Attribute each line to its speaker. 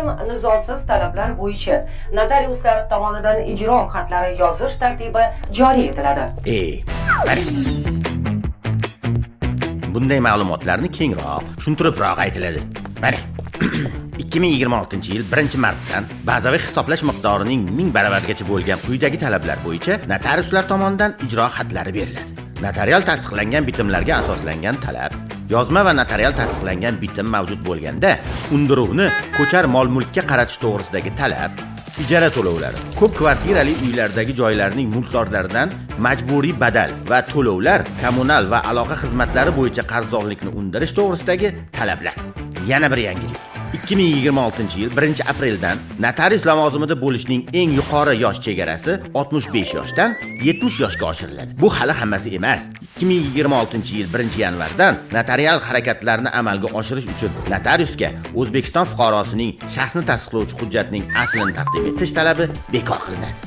Speaker 1: ayrim nizosiz talablar bo'yicha notariuslar tomonidan ijro xatlari yozish tartibi joriy etiladi.
Speaker 2: Bunday ma'lumotlarni kengroq, tushuntiribroq aytiladi. Mana 2026-yil 1-martdan bazaviy hisoblash miqdorining 1000 baravargacha bo'lgan quyidagi talablar bo'yicha notariuslar tomonidan ijro xatlari beriladi. Notarial tasdiqlangan bitimlarga asoslangan talab, yozma va notarial tasdiqlangan bitim mavjud bo'lganda, undiruvni ko'char mol-mulkka qaratish to'g'risidagi talab, ijara to'lovlari, ko'p kvartirali uylardagi joylarning mulkdorlaridan majburiy badal va to'lovlar, kommunal va aloqa xizmatlari bo'yicha qarzdorlikni undirish to'g'risidagi talablar. Yana bir yangilik. 2026-yil 1-apreldan notarius lavozimida bo'lishning eng yuqori yosh chegarasi 65 yoshdan 70 yoshga oshiriladi. Bu hali hammasi emas. 2026-yil 1-yanvardan notarial harakatlarni amalga oshirish uchun notariusga O'zbekiston fuqarosining shaxsni tasdiqlovchi hujjatning aslini taqdim etish talabi bekor qilinadi.